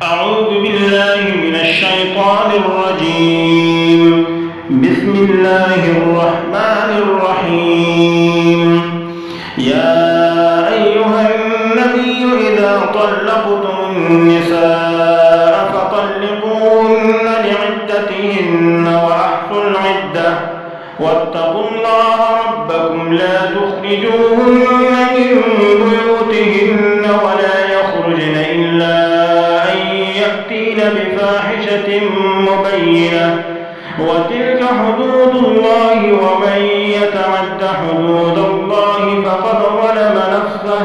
أعوذ بالله من الشيطان الرجيم. بسم الله الرحمن الرحيم. يا أيها النبي إذا طلقتم النساء فطلقوهن لعدتهن وأحصوا العدة واتقوا الله ربكم لا تخرجوهن من بيوتهن ولا يخرجن إلا يأتين بفاحشة مبينة وتلك حدود الله ومن يتعد حدود الله فقد ظلم نفسه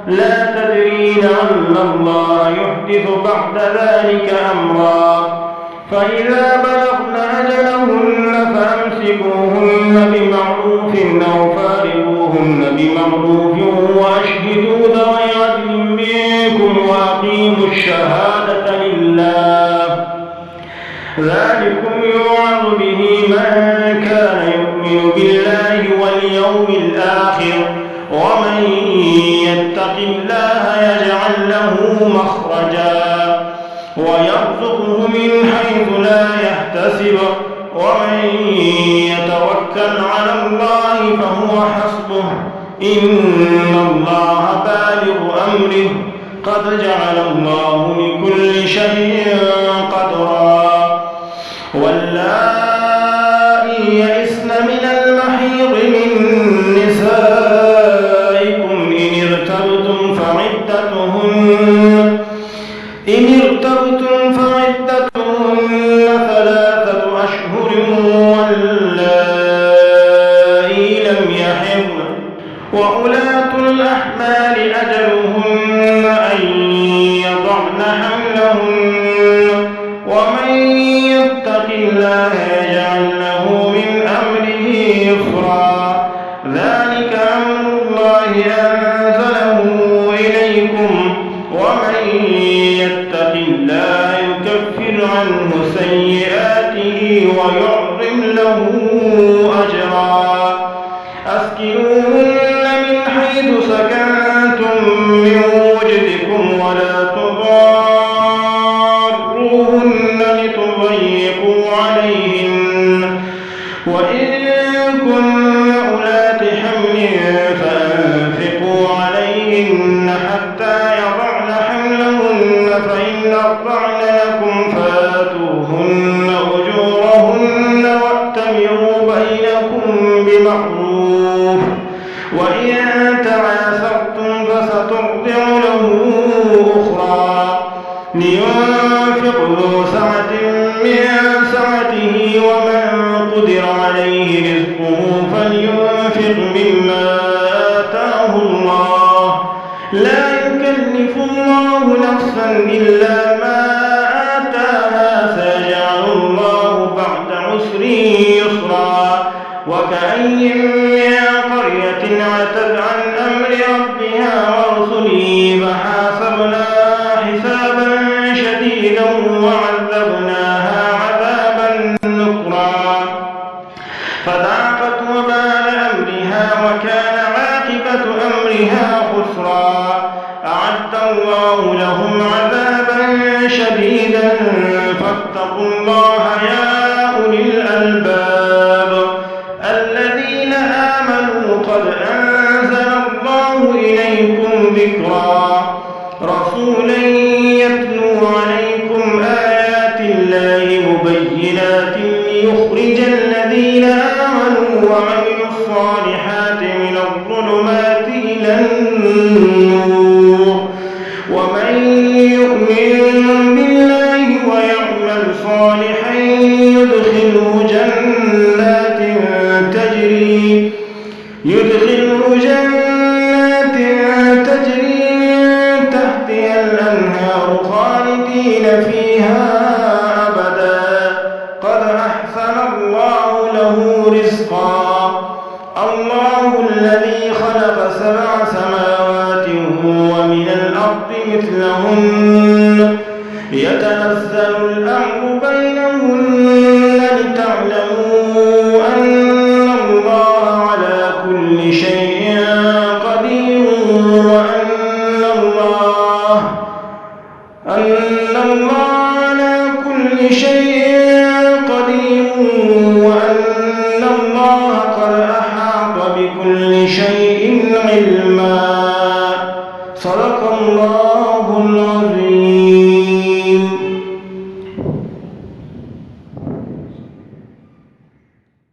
لا تدري لعل الله يحدث بعد ذلك أمرا فإذا بلغن أجلهن فأمسكوهن بمعروف أو فارقوهن بمعروف وأشهدوا ذوي عدل منكم وأقيموا الشهادة لله ذلكم يوعظ به من كان يؤمن بالله واليوم الآخر ومن يتق الله يجعل له مخرجا ويرزقه من حيث لا يحتسب ومن يتوكل على الله فهو حسبه إن الله بالغ أمره قد جعل الله لكل شيء قدرا واللائي يئسن من المحيض من نسائكم إن ارتبتم فعدتهن 3 أشهر واللائي لم يحضن وأولاة الأحمال أجلهن أن يضعن حملهن ومن يتق الله يجعل له من أمره يسرا ذلك أمر الله أنزله إليكم ومن يتق الله يكفر عنه سيئاته ويعظم له أجرا أسكنوهن من حيث سكنتم من وجدكم ولا تضاروهن لتضيقوا عليهن وإن كن أولات حمل فأنفقوا عليهن حتى يضعن حملهن فإن أرضعن لكم فآتوهن أجورهن وأتمروا بينكم بمعروف وإن تعاسرتم فسترضع له أخرى لينفق ذو سعة من سعته ومن قدر عليه رزقه فلينفق مما آتاه الله لا يكلف الله نفسا إلا ما آتاها سيجعل الله بعد عسر يسرا وكأين من قرية عتت عن أمر ربها ورسله فحاسبناها حسابا شديدا وعذبناها عذابا نكرا فذاقت وبال أمرها وكان عاقبة أمرها خسرا أعد الله لهم عذابا شديدا فاتقوا الله يا أولي الألباب الذين آمنوا قد أنزل الله إليكم ذكرا رسولا يتلو عليكم آيات الله مبينات ليخرج الذين آمنوا وعملوا الصالحات من الظلمات إلى النور ومن يؤمن بالله ويعمل صالحا يدخله جنات تجري من تحتها الأنهار خالدين فيها أبدا قد أحسن الله له رزقا الله الذي خلق 7 سماوات ومن الأرض مثلهن يتنزل الأمر بينهن لتعلموا أن الله على كل شيء قدير وأن الله على كل شيء قدير